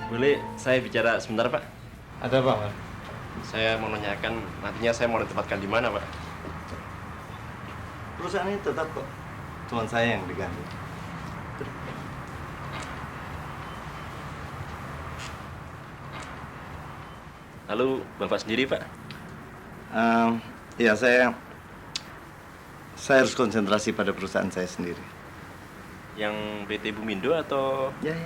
Boleh saya bicara sebentar, Pak? Ada apa, Pak? Saya mau nanyakan, nantinya saya mau ditempatkan di mana, Pak? Perusahaan ini tetap kok. Cuma saya yang diganti. Lalu Bapak sendiri, Pak? Ya, saya harus konsentrasi pada perusahaan saya sendiri. Yang PT Bumindo atau... Ya.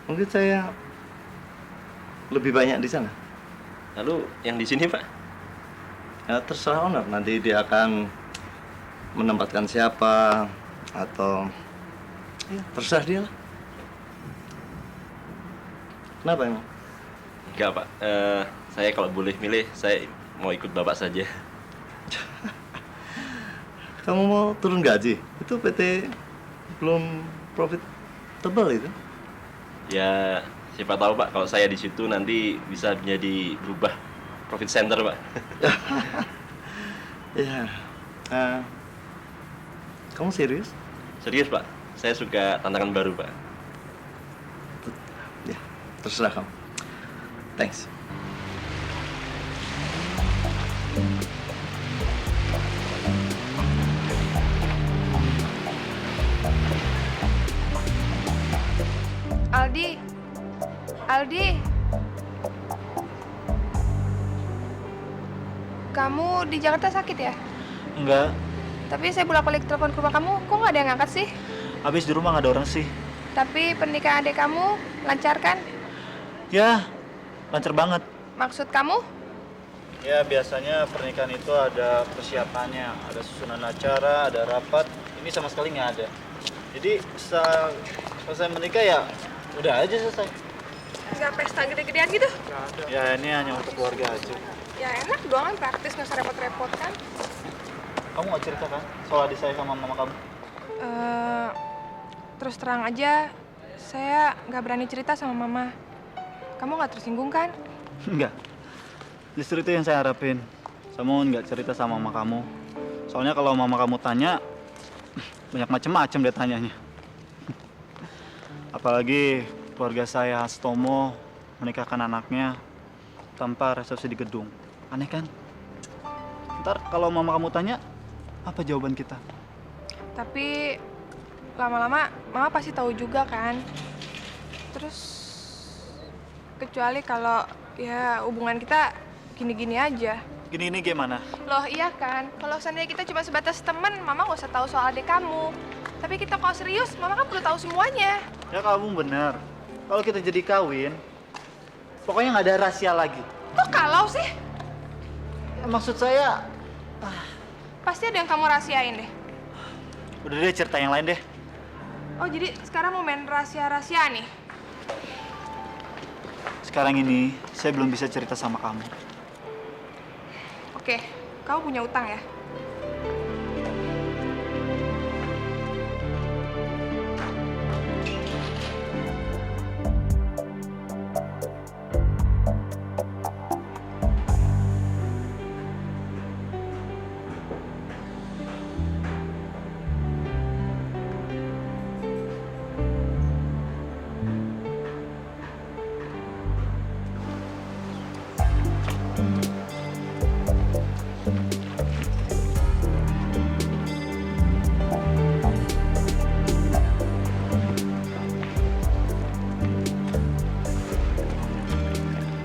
Mungkin saya lebih banyak di sana. Lalu yang di sini, Pak? Ya, terserah owner. Nanti dia akan menempatkan siapa atau ya, terserah dia lah. Kenapa emang? Enggak, Pak. Saya kalau boleh milih, saya mau ikut Bapak saja. Kamu mau turun gaji? Itu PT belum profitable itu. Ya, siapa tahu, Pak, kalau saya di situ nanti bisa menjadi berubah profit center, Pak. Ya. Kamu serius? Serius, Pak. Saya suka tantangan baru, Pak. Ya, terserah kamu. Thanks. Aldi, kamu di Jakarta sakit ya? Enggak, Tapi saya bolak-balik telepon ke rumah kamu, kok nggak ada yang ngangkat sih? habis di rumah nggak ada orang sih. Tapi pernikahan adik kamu lancar kan? Ya, lancar banget. Maksud kamu? Ya, biasanya pernikahan itu ada persiapannya, ada susunan acara, ada rapat. Ini sama sekali nggak ada. Jadi, selesai menikah ya udah aja selesai. Nggak pesta gede-gedean gitu? Ya, ini hanya untuk keluarga aja. Ya enak doang, kan praktis, nggak usah repot-repot kan? Kamu nggak cerita kan soal adik saya sama mama kamu? Terus terang aja, saya nggak berani cerita sama mama. Kamu nggak tersinggung kan? Enggak. Justru itu yang saya harapin. Kamu nggak cerita sama mama kamu. Soalnya kalau mama kamu tanya, banyak macam-macam dia tanyanya. Apalagi keluarga saya Hastomo menikahkan anaknya tanpa resepsi di gedung. Aneh kan? Ntar kalau mama kamu tanya, apa jawaban kita? Tapi lama-lama mama pasti tahu juga kan. Terus kecuali kalau ya hubungan kita gini-gini aja. Gini gimana? Loh iya kan, kalau seandainya kita cuma sebatas teman, mama nggak usah tahu soal adik kamu. Tapi kita kalau serius, mama kan perlu tahu semuanya. Ya kamu bener. Kalau kita jadi kawin, pokoknya nggak ada rahasia lagi. Kok kalau sih? Ya, maksud saya, Pasti ada yang kamu rahasiain deh. udah deh cerita yang lain deh. Oh jadi sekarang mau main rahasia-rahasia nih? Sekarang ini saya belum bisa cerita sama kamu. Oke, kamu punya utang ya?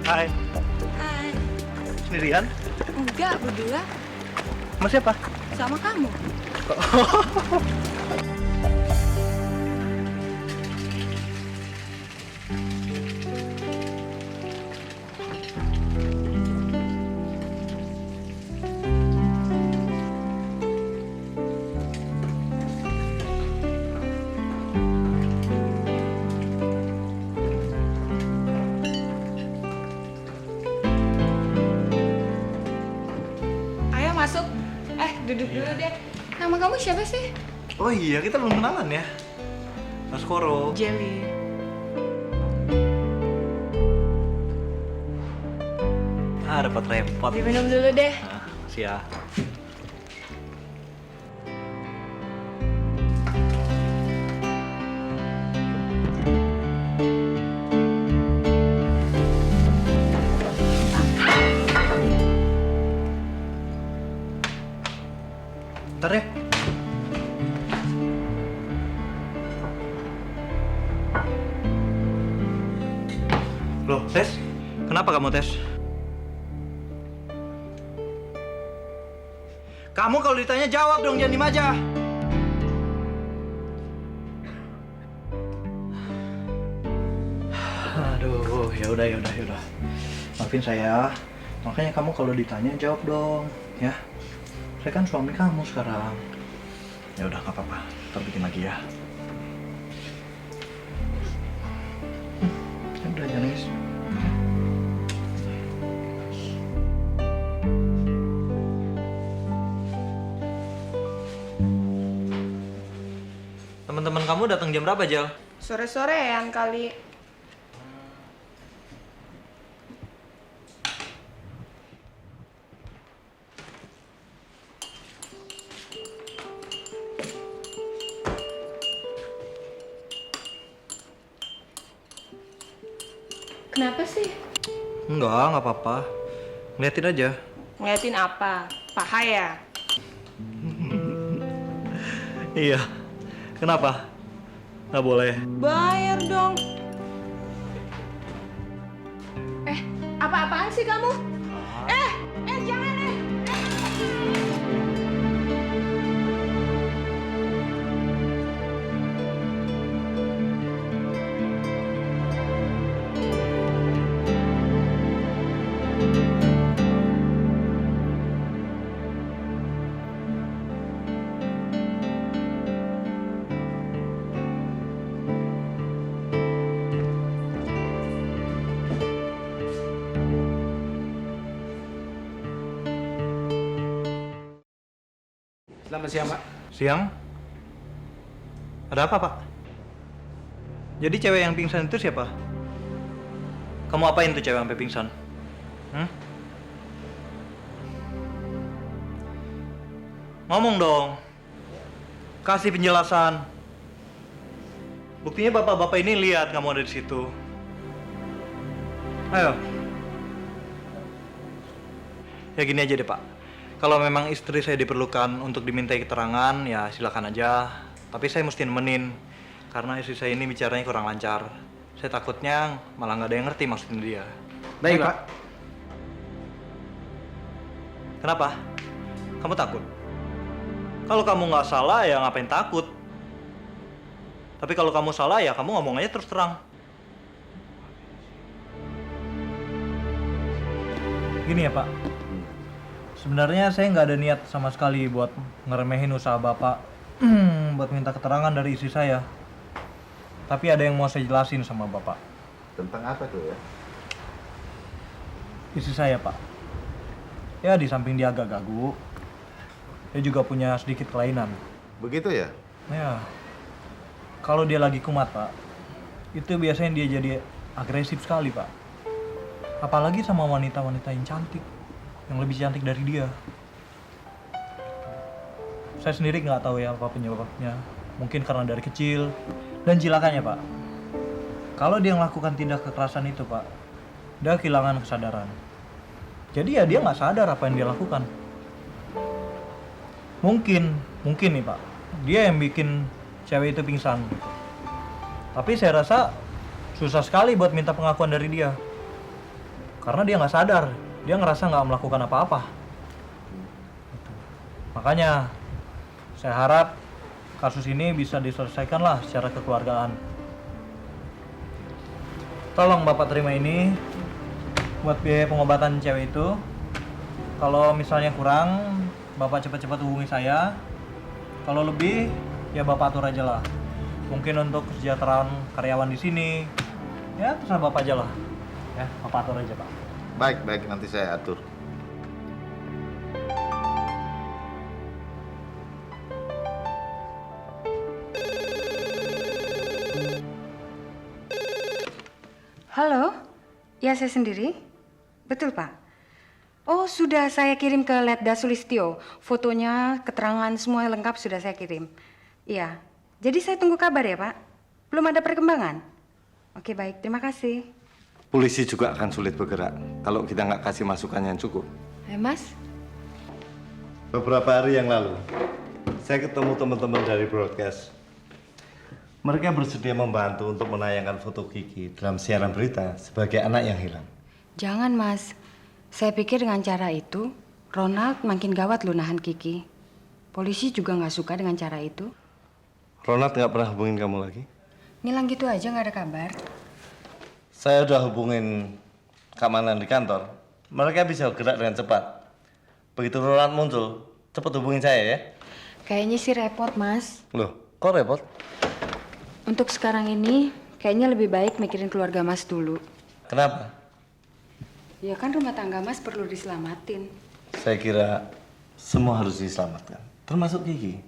Hai, Hai. sendirian? Enggak, berdua Sama siapa? sama kamu. Ayo masuk. Duduk dulu deh. Nama kamu siapa sih? Oh iya, kita belum kenalan ya. Mas Koro. Jelly. Repot-repot. Diminum dulu deh. Siap. Loh, Tes? Kenapa kamu, Tes? Kamu kalau ditanya jawab dong, jangan diem aja. Aduh, ya udah. Maafin saya. Makanya kamu kalau ditanya jawab dong, ya. Saya kan suami kamu sekarang. Ya udah, nggak apa-apa. Ntar bikin lagi ya. Ya udah, jangan nangis. Teman-teman kamu datang jam berapa, Jal? Sore-sorean kali. Kenapa sih? Nggak apa-apa. Ngeliatin aja. Ngeliatin apa? Paha ya? Iya. Kenapa? Nggak boleh. Bayar dong. Apa-apaan sih kamu? Jangan Selamat siang, Pak. Siang? Ada apa, Pak? Jadi cewek yang pingsan itu siapa? Kamu apain tuh cewek sampai pingsan? Ngomong dong. Kasih penjelasan. Buktinya bapak-bapak ini lihat kamu ada di situ. Ayo. Ya gini aja deh, Pak. Kalau memang istri saya diperlukan untuk dimintai keterangan, ya silakan aja. Tapi saya mesti nemenin, karena istri saya ini bicaranya kurang lancar. Saya takutnya malah nggak ada yang ngerti maksudnya dia. Baik, Pak. Kenapa? Kamu takut? Kalau kamu nggak salah, ya ngapain takut? Tapi kalau kamu salah, ya kamu ngomong aja terus terang. Gini ya, Pak. Sebenarnya saya nggak ada niat sama sekali buat ngeremehin usaha Bapak buat minta keterangan dari istri saya. Tapi ada yang mau saya jelasin sama Bapak. Tentang apa tuh ya? Istri saya, Pak. Ya, di samping dia agak gagu, dia juga punya sedikit kelainan. Begitu ya? Ya, kalau dia lagi kumat, Pak, itu biasanya dia jadi agresif sekali, Pak. Apalagi sama wanita-wanita yang cantik, yang lebih cantik dari dia. Saya sendiri nggak tahu ya apa penyebabnya. Mungkin karena dari kecil. Dan cilakannya, Pak, kalau dia melakukan tindak kekerasan itu, Pak, dia kehilangan kesadaran. Jadi ya dia nggak sadar apa yang dia lakukan. Mungkin nih, Pak, dia yang bikin cewek itu pingsan. Tapi saya rasa susah sekali buat minta pengakuan dari dia. Karena dia nggak sadar. Dia ngerasa nggak melakukan apa-apa. Makanya saya harap kasus ini bisa diselesaikan lah secara kekeluargaan. Tolong Bapak terima ini buat biaya pengobatan cewek itu. Kalau misalnya kurang, Bapak cepat-cepat hubungi saya. Kalau lebih, ya Bapak atur aja lah. Mungkin untuk kesejahteraan karyawan di sini, ya terserah Bapak aja lah. Ya, Bapak atur aja, Pak. Baik, nanti saya atur. Halo? Ya, saya sendiri. Betul, Pak. Oh, sudah saya kirim ke Letda Sulistyo. Fotonya, keterangan semua lengkap sudah saya kirim. Iya. Jadi saya tunggu kabar ya, Pak. Belum ada perkembangan? Oke, baik. Terima kasih. Polisi juga akan sulit bergerak kalau kita nggak kasih masukan yang cukup. Mas? Beberapa hari yang lalu, saya ketemu teman-teman dari broadcast. Mereka bersedia membantu untuk menayangkan foto Kiki dalam siaran berita sebagai anak yang hilang. Jangan, Mas. Saya pikir dengan cara itu, Ronald makin gawat loh nahan Kiki. Polisi juga nggak suka dengan cara itu. Ronald nggak pernah hubungin kamu lagi? Ngilang gitu aja nggak ada kabar. Saya udah hubungin keamanan di kantor. Mereka bisa gerak dengan cepat. Begitu Ronald muncul, cepat hubungin saya ya. Kayaknya sih repot, Mas. Loh, kok repot? Untuk sekarang ini, kayaknya lebih baik mikirin keluarga Mas dulu. Kenapa? Ya kan rumah tangga Mas perlu diselamatin. Saya kira semua harus diselamatkan, termasuk Kiki.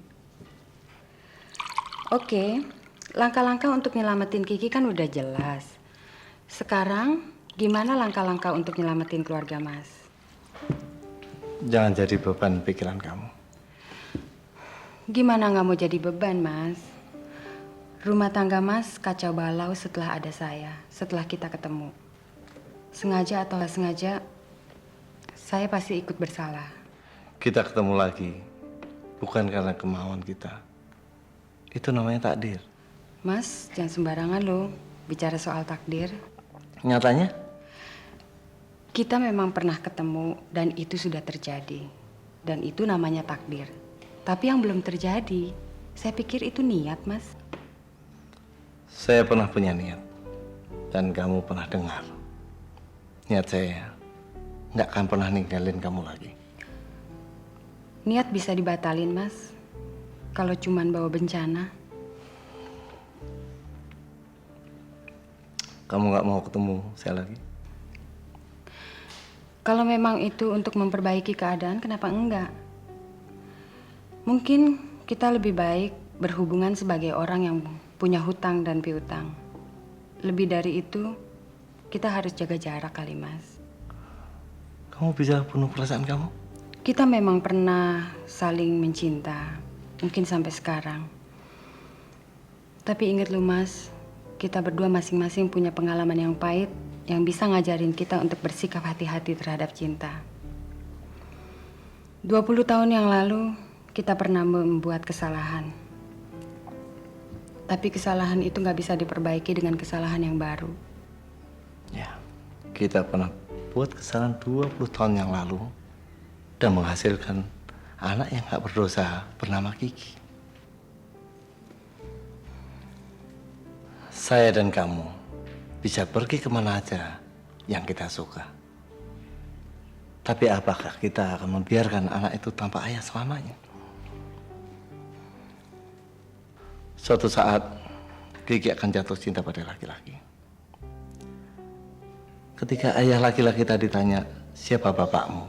Oke, langkah-langkah untuk nyelamatin Kiki kan udah jelas. Sekarang, gimana langkah-langkah untuk nyelamatin keluarga Mas? Jangan jadi beban pikiran kamu. Gimana nggak mau jadi beban, Mas? Rumah tangga Mas kacau balau setelah ada saya, setelah kita ketemu. Sengaja atau nggak sengaja, saya pasti ikut bersalah. Kita ketemu lagi, bukan karena kemauan kita. Itu namanya takdir. Mas, jangan sembarangan loh bicara soal takdir. Nyatanya? Kita memang pernah ketemu dan itu sudah terjadi. Dan itu namanya takdir. Tapi yang belum terjadi, saya pikir itu niat, Mas. Saya pernah punya niat. Dan kamu pernah dengar. Niat saya nggak akan pernah ninggalin kamu lagi. Niat bisa dibatalin, Mas. Kalau cuman bawa bencana. Kamu nggak mau ketemu saya lagi? Kalau memang itu untuk memperbaiki keadaan, kenapa enggak? Mungkin kita lebih baik berhubungan sebagai orang yang punya hutang dan piutang. Lebih dari itu, kita harus jaga jarak kali, Mas. Kamu bisa bunuh perasaan kamu? Kita memang pernah saling mencinta, mungkin sampai sekarang. Tapi ingat loh, Mas, kita berdua masing-masing punya pengalaman yang pahit yang bisa ngajarin kita untuk bersikap hati-hati terhadap cinta. 20 tahun yang lalu, kita pernah membuat kesalahan. Tapi kesalahan itu nggak bisa diperbaiki dengan kesalahan yang baru. Ya, kita pernah buat kesalahan 20 tahun yang lalu dan menghasilkan anak yang gak berdosa bernama Kiki. Saya dan kamu bisa pergi kemana aja yang kita suka. Tapi apakah kita akan membiarkan anak itu tanpa ayah selamanya? Suatu saat, Kiki akan jatuh cinta pada laki-laki. Ketika ayah laki-laki tadi tanya, siapa bapakmu?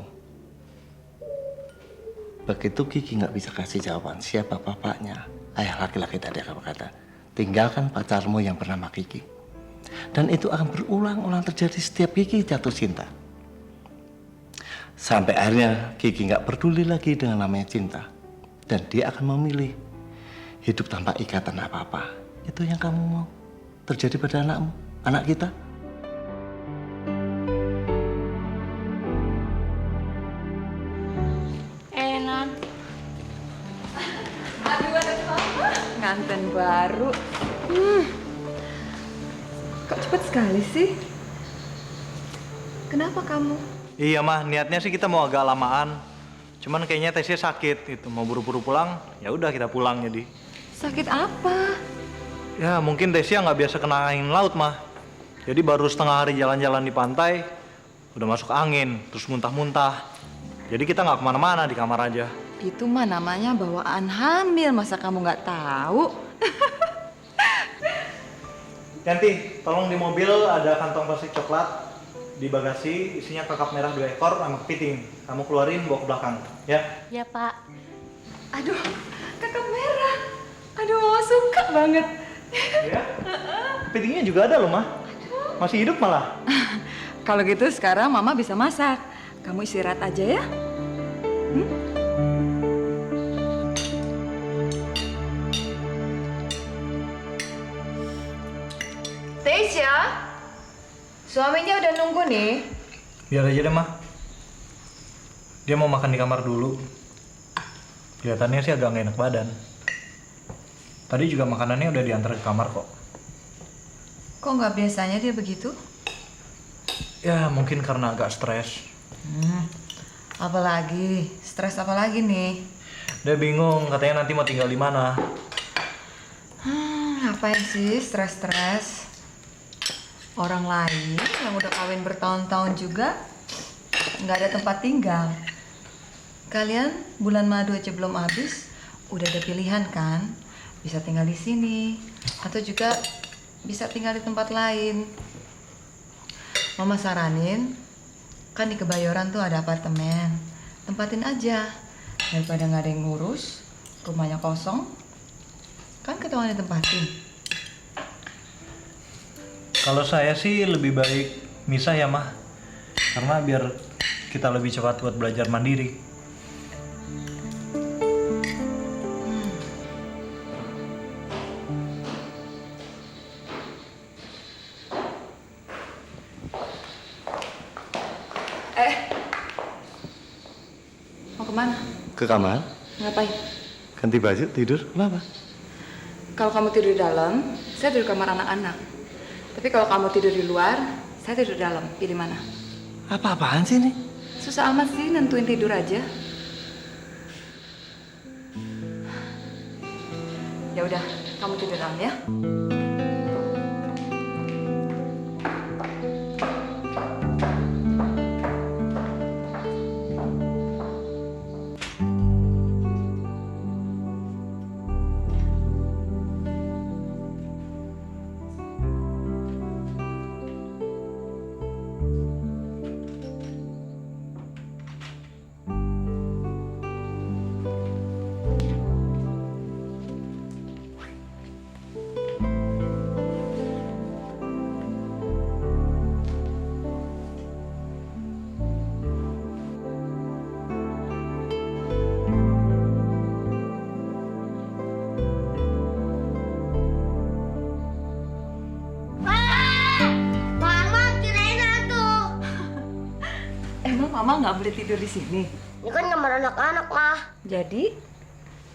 Begitu Kiki nggak bisa kasih jawaban siapa bapaknya, ayah laki-laki tadi akan berkata, tinggalkan pacarmu yang bernama Kiki. Dan itu akan berulang-ulang terjadi setiap Kiki jatuh cinta. Sampai akhirnya Kiki nggak peduli lagi dengan namanya cinta. Dan dia akan memilih hidup tanpa ikatan apa-apa. Itu yang kamu mau terjadi pada anakmu, anak kita. Nganten baru. Kok cepet sekali sih? Kenapa kamu? Iya mah, niatnya sih kita mau agak lamaan. Cuman kayaknya Tesnya sakit gitu, mau buru-buru pulang. Ya udah kita pulang jadi. Sakit apa? Ya mungkin Tesya nggak biasa kena angin laut mah. Jadi baru setengah hari jalan-jalan di pantai, udah masuk angin, terus muntah-muntah. Jadi kita nggak kemana-mana, di kamar aja. Itu mah namanya bawaan hamil, masa kamu nggak tahu? Yanti, tolong di mobil ada kantong plastik coklat. Di bagasi isinya kakap merah 2 ekor sama kepiting. Kamu keluarin bawa ke belakang, ya? Ya Pak. Aduh, kakak merah. Aduh, mama suka banget. Ya? Kepitingnya juga ada loh, Mah. Masih hidup malah. Kalau gitu sekarang mama bisa masak. Kamu istirahat aja ya. Tesya, suaminya udah nunggu nih. Biar aja deh, Mah. Dia mau makan di kamar dulu. Kelihatannya sih agak nggak enak badan. Tadi juga makanannya udah diantar ke kamar kok. Kok nggak biasanya dia begitu? Ya mungkin karena agak stres. Apalagi? Stres apa lagi nih? Dia bingung, katanya nanti mau tinggal di mana. Ngapain sih stres-stres? Orang lain yang udah kawin bertahun-tahun juga nggak ada tempat tinggal. Kalian bulan madu aja belum habis, udah ada pilihan kan? Bisa tinggal di sini, atau juga bisa tinggal di tempat lain. Mama saranin, kan di Kebayoran tuh ada apartemen. Tempatin aja, daripada nggak ada yang ngurus, rumahnya kosong. Kan ketahuan ditempatin. Kalau saya sih lebih baik misah ya, Mah. Karena biar kita lebih cepat buat belajar mandiri. Mau kemana? Ke kamar, Ngapain? ganti baju, tidur, kenapa? Kalau kamu tidur di dalam, saya tidur di kamar anak-anak. Tapi kalau kamu tidur di luar, saya tidur di dalam. Pilih mana? Apa-apaan sih ini? Susah amat sih nentuin tidur aja. Ya udah, kamu tidur dalam ya. Emang Mama nggak boleh tidur di sini? Ini kan kamar anak-anak, Mah. Jadi,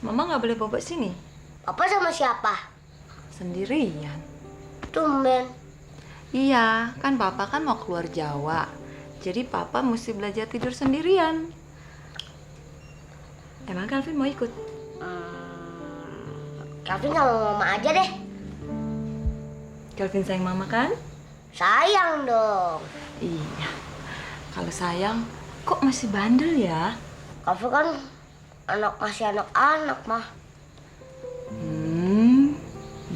Mama nggak boleh bobo sini? Papa sama siapa? Sendirian. Tumben. Iya, kan Papa kan mau keluar Jawa. Jadi Papa mesti belajar tidur sendirian. Emang Calvin mau ikut? Calvin sama Mama aja deh. Calvin sayang Mama kan? Sayang dong. Iya. Kalau sayang, kok masih bandel ya? Calvin kan masih anak-anak, Mah.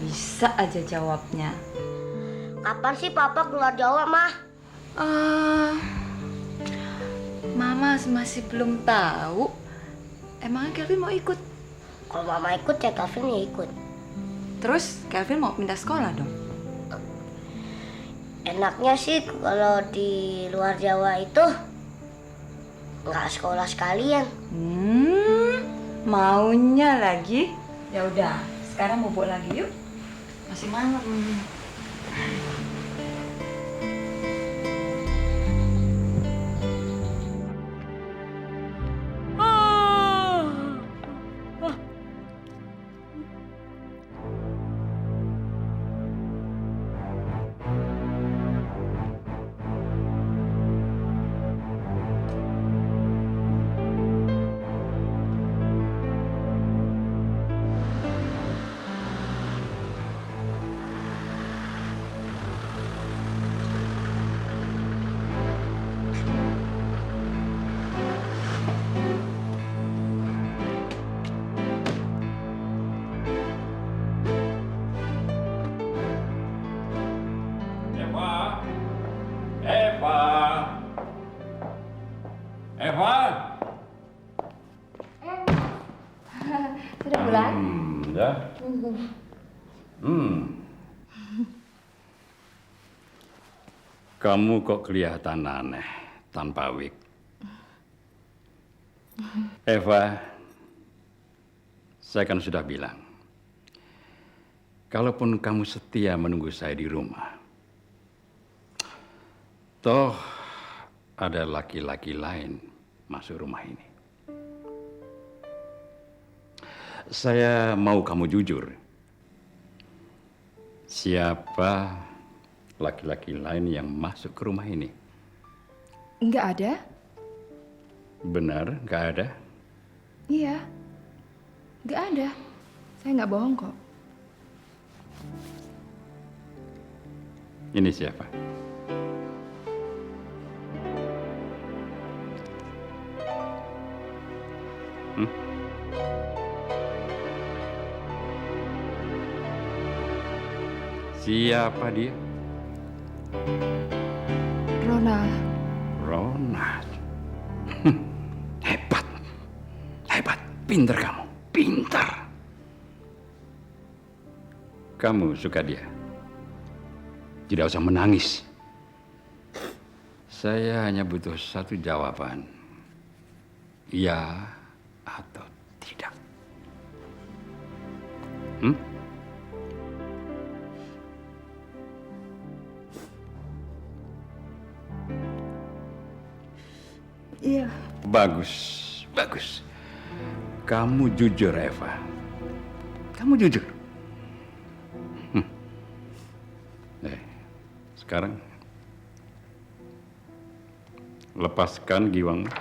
Bisa aja jawabnya. Kapan sih Papa keluar Jawa, Mah? Mama masih belum tahu. Emangnya Calvin mau ikut? Kalau Mama ikut ya Calvin ya ikut. Terus Calvin mau pindah sekolah dong? Enaknya sih kalau di luar Jawa itu nggak sekolah sekalian. Maunya lagi? Ya udah, sekarang bobok lagi yuk. Masih malam. Sudah pulang? Ya. Kamu kok kelihatan aneh tanpa wig. Eva, saya kan sudah bilang, kalaupun kamu setia menunggu saya di rumah, toh ada laki-laki lain masuk rumah ini. Saya mau kamu jujur Siapa laki-laki lain yang masuk ke rumah ini? Nggak ada? Benar, nggak ada? Iya. Nggak ada. Saya nggak bohong kok. Ini siapa? Siapa dia? Ronald. Ronald. Hebat. Hebat. Pinter kamu. Pinter. Kamu suka dia? Tidak usah menangis. Saya hanya butuh satu jawaban. Iya atau tidak. Iya. Bagus, bagus. Kamu jujur, Eva. Kamu jujur. Sekarang lepaskan giwangmu.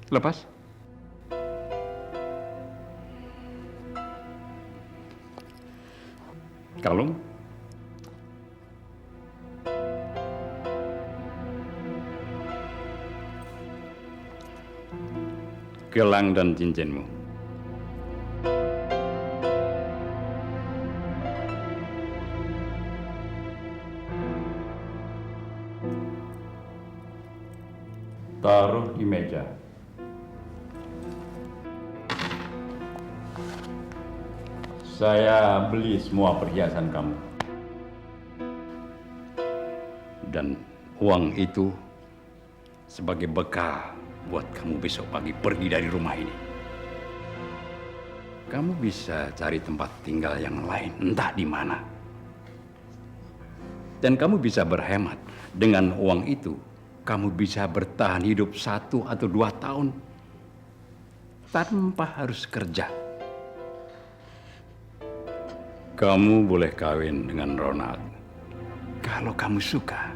Lepas. Kalung. Gelang dan cincinmu. Taruh di meja. Saya beli semua perhiasan kamu. Dan uang itu sebagai bekal buat kamu besok pagi pergi dari rumah ini. Kamu bisa cari tempat tinggal yang lain, entah di mana. Dan kamu bisa berhemat. Dengan uang itu, kamu bisa bertahan hidup 1 atau 2 tahun tanpa harus kerja. Kamu boleh kawin dengan Ronald kalau kamu suka.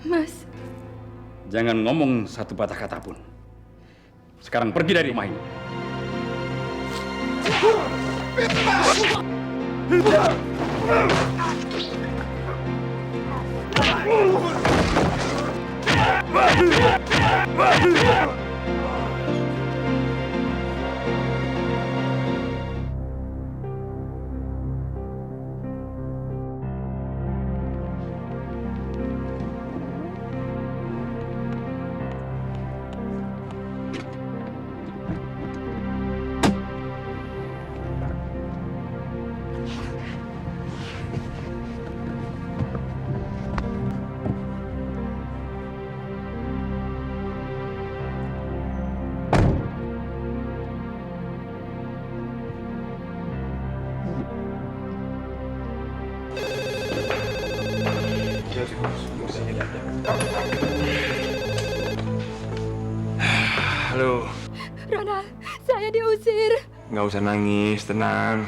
Mas. Jangan ngomong satu patah kata pun. Sekarang pergi dari rumah ini. Halo. Ronald, saya diusir. Nggak usah nangis, tenang.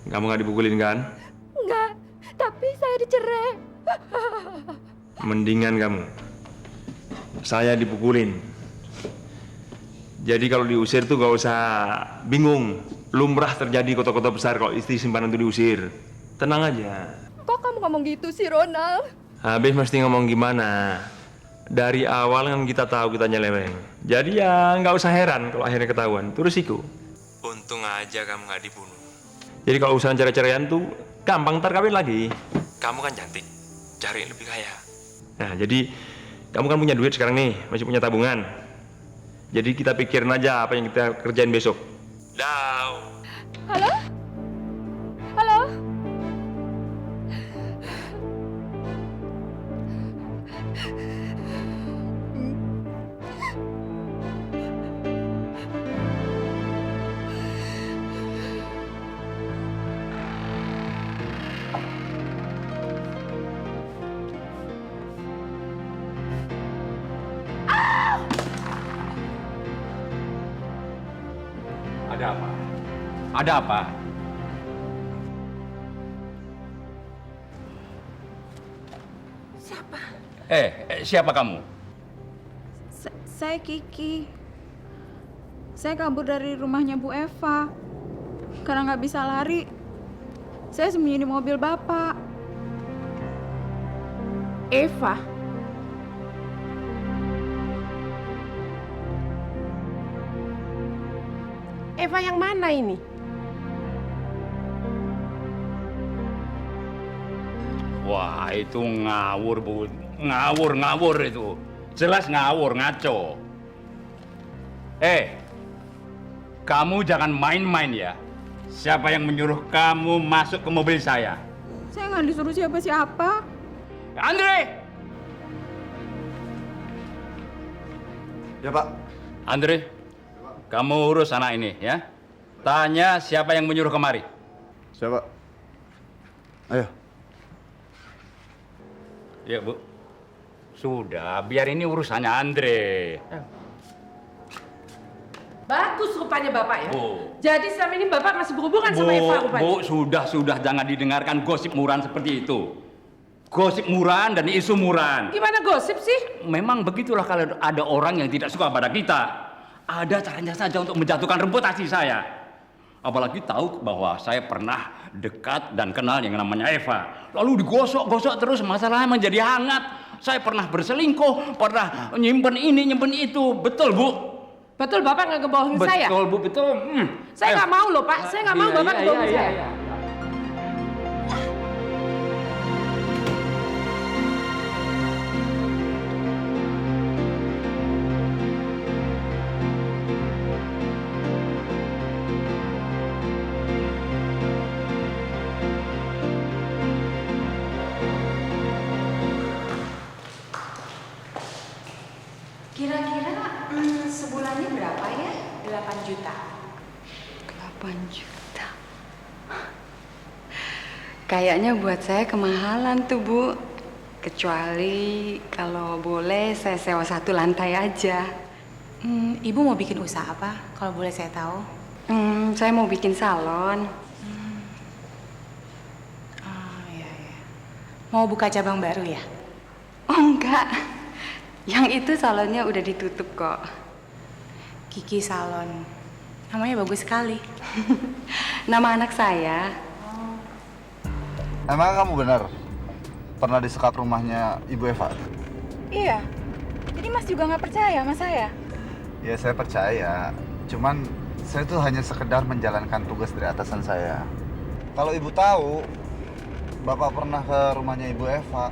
Kamu nggak dipukulin kan? Enggak, tapi saya dicerai. Mendingan kamu. Saya dipukulin. Jadi kalau diusir tuh nggak usah bingung. Lumrah terjadi kota-kota besar kalau istri simpanan itu diusir. Tenang aja. Kok kamu ngomong gitu sih, Ronald? Habis mesti ngomong gimana? Dari awal kan kita tahu kita nyeleweng. Jadi ya nggak usah heran kalau akhirnya ketahuan. Itu risiko. Untung aja kamu nggak dibunuh. Jadi kalau usaha cerai-ceraian tuh gampang, ntar kawin lagi. Kamu kan cantik, cari yang lebih kaya. Nah jadi kamu kan punya duit sekarang nih, masih punya tabungan. Jadi kita pikirin aja apa yang kita kerjain besok. Dah. Halo? Halo? Ada apa? Ada apa? Siapa kamu? Saya Kiki. Saya kabur dari rumahnya Bu Eva. Karena nggak bisa lari, saya sembunyi di mobil Bapak. Eva? Eva yang mana ini? Wah, itu ngawur, Bu. Ngawur itu. Jelas ngawur, ngaco. Kamu jangan main-main ya. Siapa yang menyuruh kamu masuk ke mobil saya? Saya nggak disuruh siapa-siapa. Andre! Ya, Pak. Andre, kamu urus anak ini ya. Tanya siapa yang menyuruh kemari. Siapa? Ayo. Ya, Bu. Sudah, biar ini urusannya Andre. Bagus rupanya Bapak ya. Bu. Jadi selama ini Bapak masih berhubungan sama Eva rupanya. Bu, sudah jangan didengarkan gosip murahan seperti itu. Gosip murahan dan isu murahan. Gimana gosip sih? Memang begitulah kalau ada orang yang tidak suka pada kita. Ada caranya saja untuk menjatuhkan reputasi saya. Apalagi tahu bahwa saya pernah dekat dan kenal yang namanya Eva. Lalu digosok-gosok terus, masalahnya menjadi hangat. Saya pernah berselingkuh, pernah nyimpen ini, nyimpen itu. Betul, Bu? Betul Bapak nggak ngebohongin saya? Betul, Bu, betul. Saya nggak mau loh Pak, saya nggak mau Bapak ngebohongin saya. Kira-kira sebulannya berapa ya? 8 juta. 8 juta. Kayaknya buat saya kemahalan tuh, Bu. Kecuali kalau boleh saya sewa 1 lantai aja. Ibu mau bikin usaha apa? Kalau boleh saya tahu. Saya mau bikin salon. Iya. Mau buka cabang baru ya? Oh enggak. Yang itu salonnya udah ditutup kok. Kiki Salon. Namanya bagus sekali. Nama anak saya. Emang kamu benar pernah disekap rumahnya Ibu Eva? Iya. Jadi Mas juga nggak percaya sama saya? Ya saya percaya. Cuman saya tuh hanya sekedar menjalankan tugas dari atasan saya. Kalau Ibu tahu, Bapak pernah ke rumahnya Ibu Eva,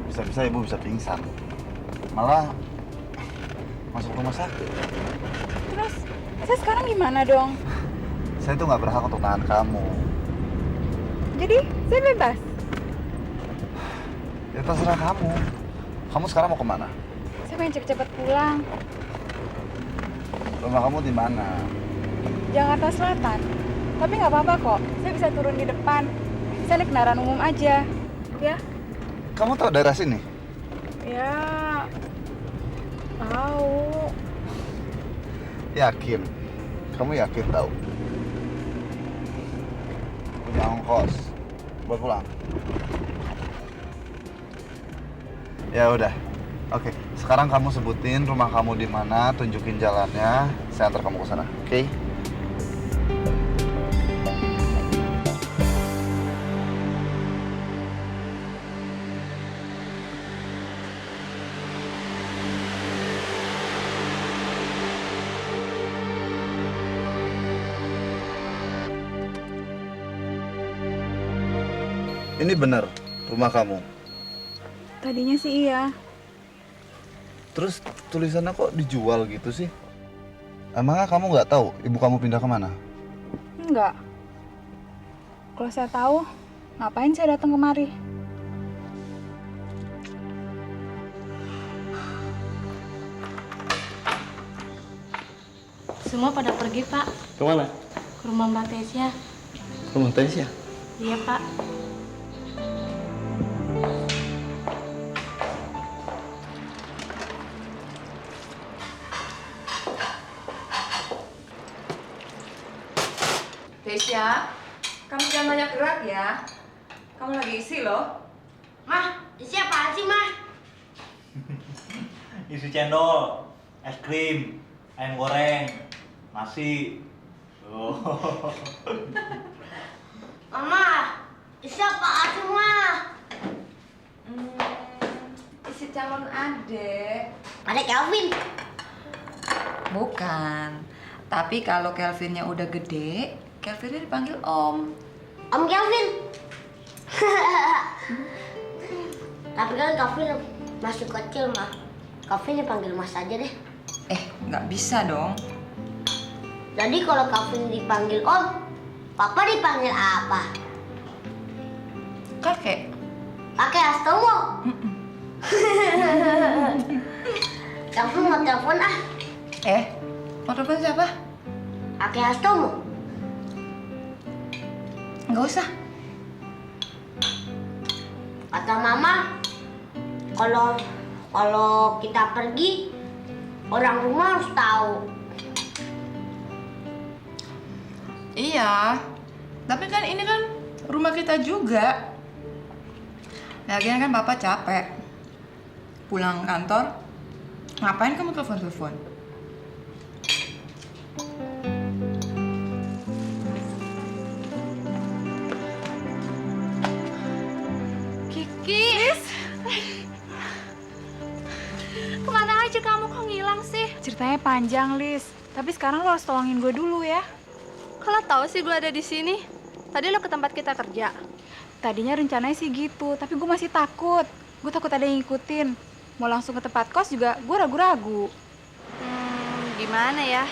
bisa-bisa Ibu bisa pingsan. Malah masuk rumah sakit. Terus saya sekarang gimana dong? Saya tuh nggak berhak untuk nahan kamu. Jadi saya bebas? Ya terserah kamu. Kamu sekarang mau kemana? Saya pengen cepet-cepet pulang. Rumah kamu di mana? Jakarta Selatan. Tapi nggak apa-apa kok. Saya bisa turun di depan. Saya naik kendaraan umum aja. Ya? Kamu tahu daerah sini? Ya. Tahu. Yakin? Kamu yakin tahu? Punya ongkos buat pulang? Ya udah. Oke, sekarang kamu sebutin rumah kamu di mana, tunjukin jalannya, saya antar kamu ke sana. Oke? Ini benar rumah kamu? Tadinya sih iya. Terus tulisannya kok dijual gitu sih? Emangnya kamu nggak tahu ibu kamu pindah kemana? Enggak. Kalau saya tahu, ngapain saya datang kemari? Semua pada pergi, Pak. Kemana? Ke rumah Mbak Tesya. Rumah Tesya? Iya, Pak. Tesya, kamu jangan banyak gerak ya. Kamu lagi isi loh. Isi apaan sih, Ma? Isi cendol, es krim, ayam goreng, nasi. Oh. Mama, isi apaan sih, Ma? Isi calon adek. Adek Kelvin. Bukan. Tapi kalau Kelvinnya udah gede, Kelvinnya dipanggil Om. Om Kelvin. Tapi kan Kelvin masih kecil, Ma. Kelvin dipanggil Mas aja deh. Nggak bisa dong. Jadi kalau Kelvin dipanggil Om, Papa dipanggil apa? Kakek. Kakek Astomo. Kelvin mau telepon ah. Mau telepon siapa? Kakek Astomo. Nggak usah. Kata Mama, kalau kita pergi, orang rumah harus tahu. Iya, tapi kan ini kan rumah kita juga. Lagian kan Papa capek. Pulang kantor, ngapain kamu telepon-telepon? Kiki! Kemana aja kamu, kok ngilang sih? Ceritanya panjang, Lis. Tapi sekarang lo harus tolongin gue dulu ya. Kalau tahu sih gue ada di sini. Tadi lo ke tempat kita kerja. Tadinya rencananya sih gitu, tapi gue masih takut. Gue takut ada yang ngikutin. Mau langsung ke tempat kos juga gue ragu-ragu. Gimana ya?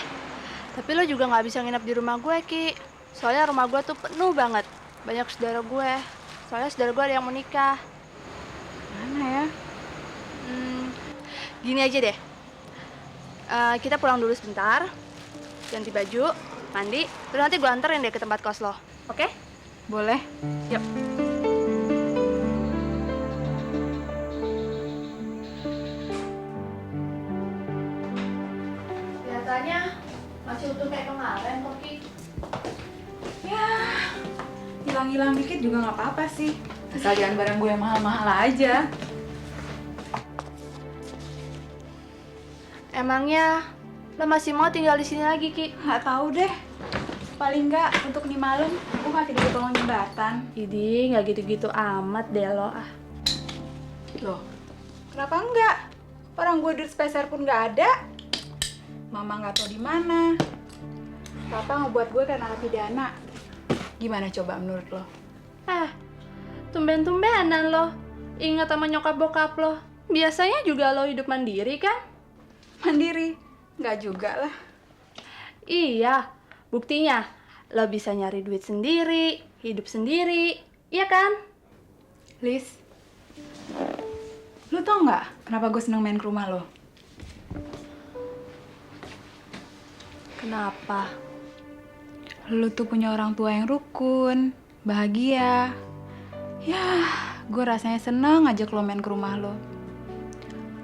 Tapi lo juga nggak bisa nginep di rumah gue, Ki. Soalnya rumah gue tuh penuh banget. Banyak saudara gue. Soalnya saudara gue ada yang mau nikah. Mana ya? Gini aja deh. Kita pulang dulu sebentar. Ganti baju, mandi. Terus nanti gue anterin deh ke tempat kos lo. Oke? Boleh. Yuk. Kelihatannya masih utuh kayak kemarin kok, Ki. Ya, hilang-hilang dikit juga nggak apa-apa sih. Asal jangan barang gue yang mahal-mahal aja. Emangnya lo masih mau tinggal di sini lagi, Ki? Nggak tahu deh. Paling nggak untuk nih malam, aku masih di kolong jembatan. Idi, nggak gitu-gitu amat deh lo ah. Loh, kenapa enggak? Orang gue duit sepeser pun nggak ada. Mama nggak tahu di mana. Papa ngebuat gue kayak narapidana. Gimana coba menurut lo? Tumben-tumbenan lo. Ingat sama nyokap bokap lo. Biasanya juga lo hidup mandiri kan? Mandiri? Nggak juga lah. Iya, buktinya lo bisa nyari duit sendiri, hidup sendiri, iya kan? Lis, lo tau nggak kenapa gue seneng main ke rumah lo? Kenapa? Lo tuh punya orang tua yang rukun, bahagia. Ya, gue rasanya seneng ngajak lo main ke rumah lo.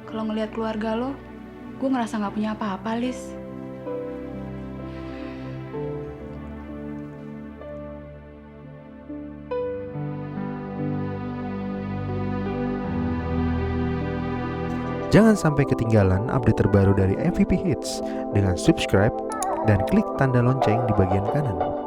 Kalau ngelihat keluarga lo, gue ngerasa nggak punya apa-apa, Lis. Jangan sampai ketinggalan update terbaru dari MVP Hits dengan subscribe dan klik tanda lonceng di bagian kanan.